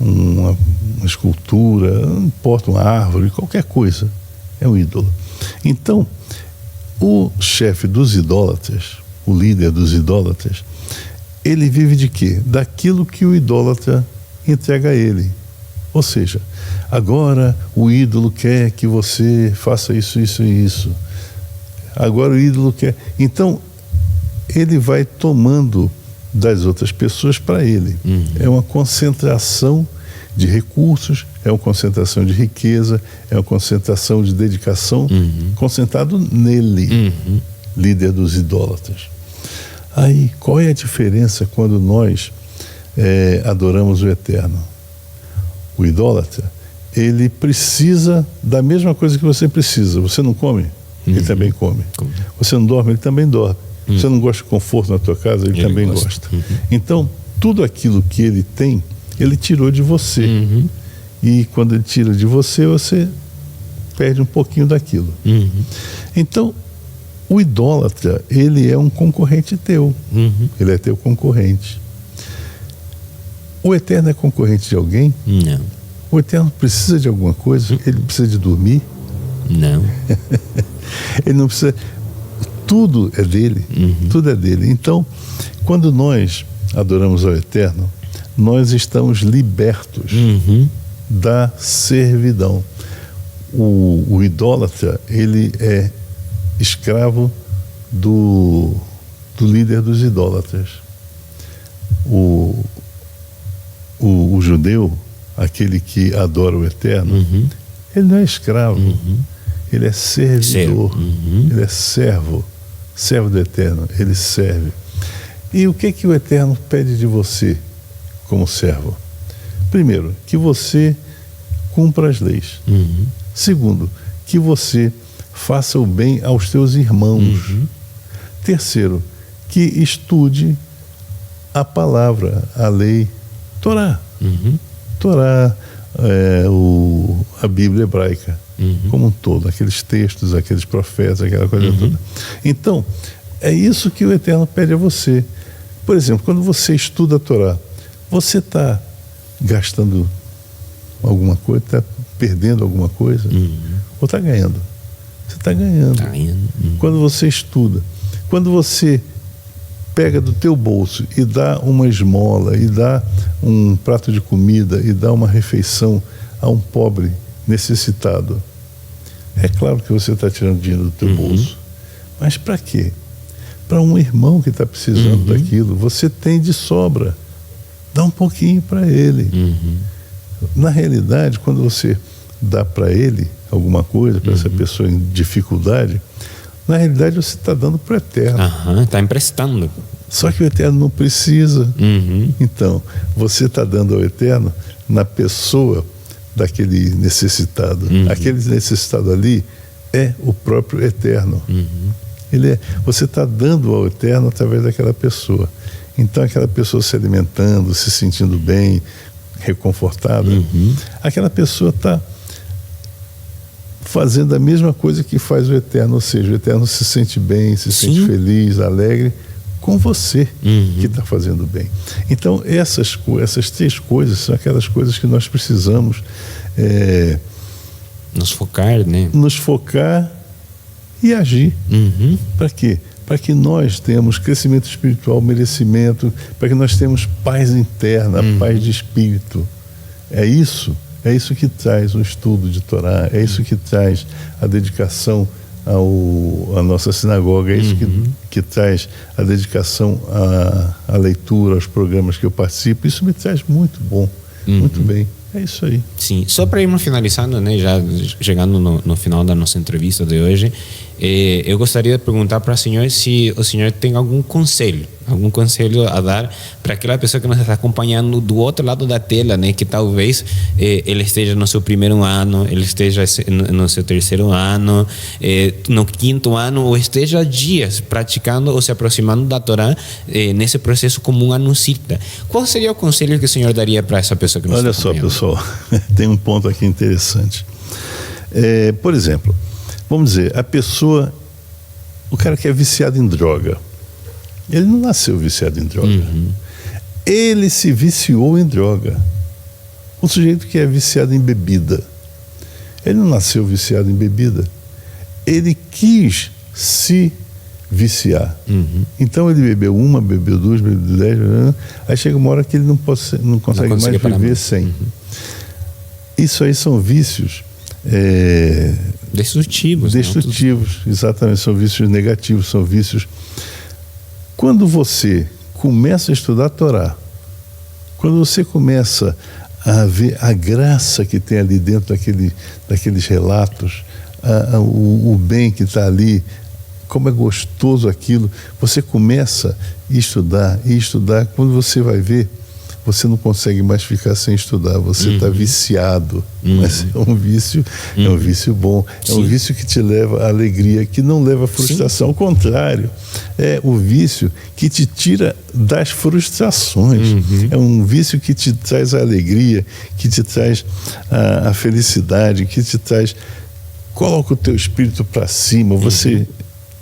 uma escultura, não importa, uma árvore, qualquer coisa, é um ídolo. Então, o chefe dos idólatras, o líder dos idólatras, ele vive de quê? Daquilo que o idólatra entrega a ele. Ou seja, agora o ídolo quer que você faça isso, isso e isso. Agora o ídolo quer... Então, ele vai tomando das outras pessoas para ele. É uma concentração de recursos, é uma concentração de riqueza, é uma concentração de dedicação, concentrado nele, líder dos idólatras. Aí, qual é a diferença quando nós adoramos o Eterno? O idólatra, ele precisa da mesma coisa que você precisa. Você não come? Ele também come. Você não dorme? Ele também dorme. Você não gosta de conforto na tua casa? Ele também gosta. Então, tudo aquilo que ele tem, ele tirou de você. E quando ele tira de você, você perde um pouquinho daquilo. Então, o idólatra, ele é um concorrente teu. Ele é teu concorrente. O Eterno é concorrente de alguém? Não. O Eterno precisa de alguma coisa? Ele precisa de dormir? Não. Ele não precisa... Tudo é dele. Tudo é dele. Então, quando nós adoramos ao Eterno, nós estamos libertos da servidão. O idólatra, ele é escravo do líder dos idólatras. O judeu, aquele que adora o Eterno, ele não é escravo, ele é servidor, ele é servo do Eterno, ele serve. E o que o Eterno pede de você como servo? Primeiro, que você cumpra as leis. Segundo, que você faça o bem aos teus irmãos. Terceiro, que estude a palavra, a lei, Torá. Torá, a Bíblia hebraica, como um todo, aqueles textos, aqueles profetas, aquela coisa toda. Então, é isso que o Eterno pede a você. Por exemplo, quando você estuda a Torá, você está gastando alguma coisa, está perdendo alguma coisa, ou está ganhando? Você está ganhando. Quando você estuda, quando você pega do teu bolso e dá uma esmola, e dá um prato de comida, e dá uma refeição a um pobre necessitado, é claro que você está tirando dinheiro do teu bolso. Mas para quê? Para um irmão que está precisando daquilo. Você tem de sobra. Dá um pouquinho para ele. Na realidade, quando você dá para ele alguma coisa, para essa pessoa em dificuldade, na realidade você está dando para o Eterno. Está emprestando. Só que o Eterno não precisa. Então, você está dando ao Eterno na pessoa daquele necessitado. Aquele necessitado ali é o próprio Eterno. Você está dando ao Eterno através daquela pessoa. Então, aquela pessoa se alimentando, se sentindo bem, reconfortada, aquela pessoa está fazendo a mesma coisa que faz o Eterno, ou seja, o Eterno se sente bem, se sente feliz, alegre com você que está fazendo bem. Então, essas três coisas são aquelas coisas que nós precisamos nos focar, né? Nos focar e agir. Para quê? Para que nós tenhamos crescimento espiritual, merecimento, para que nós tenhamos paz interna, paz de espírito. É isso que traz o estudo de Torá, é isso que traz a dedicação à nossa sinagoga, é isso que traz a dedicação à leitura, aos programas que eu participo. Isso me traz muito bom, muito bem. É isso aí. Sim, só para irmos finalizando, né, já chegando no final da nossa entrevista de hoje, eu gostaria de perguntar para o senhor se o senhor tem algum conselho a dar para aquela pessoa que nos está acompanhando do outro lado da tela, né, que talvez ele esteja no seu primeiro ano, ele esteja no seu terceiro ano, no quinto ano, ou esteja dias praticando ou se aproximando da Torá nesse processo como um anuncita. Qual seria o conselho que o senhor daria para essa pessoa que nos está acompanhando? Olha só, pessoal, tem um ponto aqui interessante. Por exemplo, vamos dizer, o cara que é viciado em droga, ele não nasceu viciado em droga. Ele se viciou em droga. O sujeito que é viciado em bebida, ele não nasceu viciado em bebida, ele quis se viciar. Então ele bebeu uma, bebeu duas, bebeu 10, aí chega uma hora que ele não consegue mais viver sem. Isso aí são vícios destrutivos. Destrutivos, exatamente, são vícios negativos, são vícios. Quando você começa a estudar a Torá, quando você começa a ver a graça que tem ali dentro daqueles relatos, o bem que está ali, como é gostoso aquilo, você começa a estudar, quando você vai ver, você não consegue mais ficar sem estudar, você está viciado, mas é um vício bom, é um vício que te leva à alegria, que não leva à frustração, ao contrário, é o vício que te tira das frustrações, é um vício que te traz a alegria, que te traz a felicidade, que te traz, coloca o teu espírito para cima, você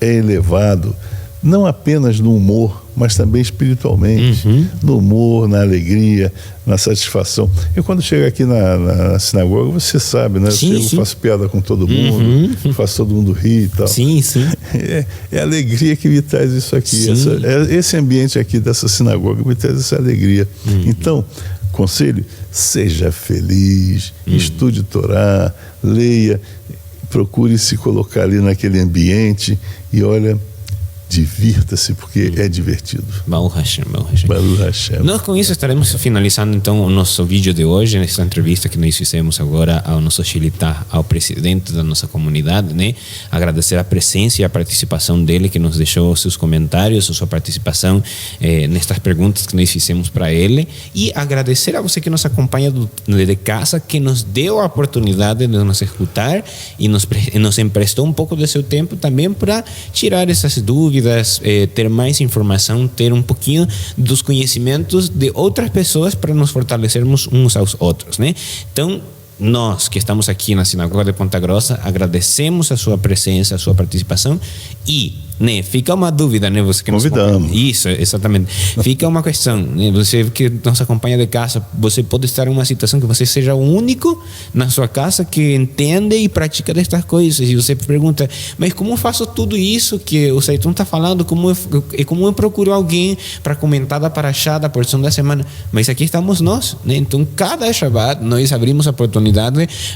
é elevado, não apenas no humor, mas também espiritualmente, no humor, na alegria, na satisfação. Eu quando chego aqui na sinagoga, você sabe, né? Eu faço piada com todo mundo, faço todo mundo rir e tal. É a alegria que me traz isso aqui. Esse ambiente aqui dessa sinagoga me traz essa alegria. Então, conselho, seja feliz, estude Torá, leia, procure se colocar ali naquele ambiente e olha, divirta-se, porque é divertido. Baruch Hashem, Baruch Hashem. Baruch Hashem. Nós com isso estaremos finalizando então o nosso vídeo de hoje, nessa entrevista que nós fizemos agora ao nosso Shilitá, ao presidente da nossa comunidade, né? Agradecer a presença e a participação dele, que nos deixou seus comentários, a sua participação nestas perguntas que nós fizemos para ele, e agradecer a você que nos acompanha de casa, que nos deu a oportunidade de nos escutar e nos emprestou um pouco de seu tempo também para tirar essas dúvidas, ter mais informação, ter um pouquinho dos conhecimentos de outras pessoas para nos fortalecermos uns aos outros, né? Então, nós que estamos aqui na Sinagoga de Ponta Grossa, agradecemos a sua presença, a sua participação e, né, fica uma dúvida, né, você que nos convidamos. Isso, exatamente. Fica uma questão, né, você que nos acompanha de casa, você pode estar em uma situação que você seja o único na sua casa que entende e pratica destas coisas, e você pergunta, mas como eu faço tudo isso que o Saitun está falando, como eu procuro alguém para comentar da Parashá, da porção da semana? Mas aqui estamos nós, né? Então cada Shabbat nós abrimos a oportunidade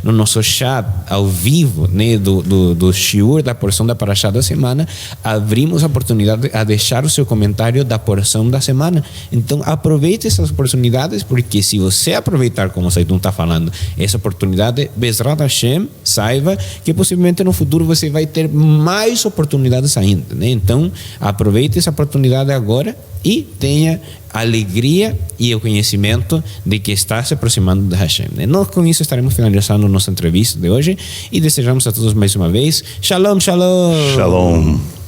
no nosso chat ao vivo, né, do shiur da porção da Parashá da semana, abrimos a oportunidade a deixar o seu comentário da porção da semana. Então aproveite essas oportunidades, porque se você aproveitar, como o Saitun está falando, essa oportunidade, Bezrat Hashem, saiba que possivelmente no futuro você vai ter mais oportunidades ainda, né? Então aproveite essa oportunidade agora e tenha a alegria e o conhecimento de que está se aproximando de Hashem, né? Nós com isso estaremos finalizando nossa entrevista de hoje e desejamos a todos mais uma vez Shalom, Shalom. Shalom.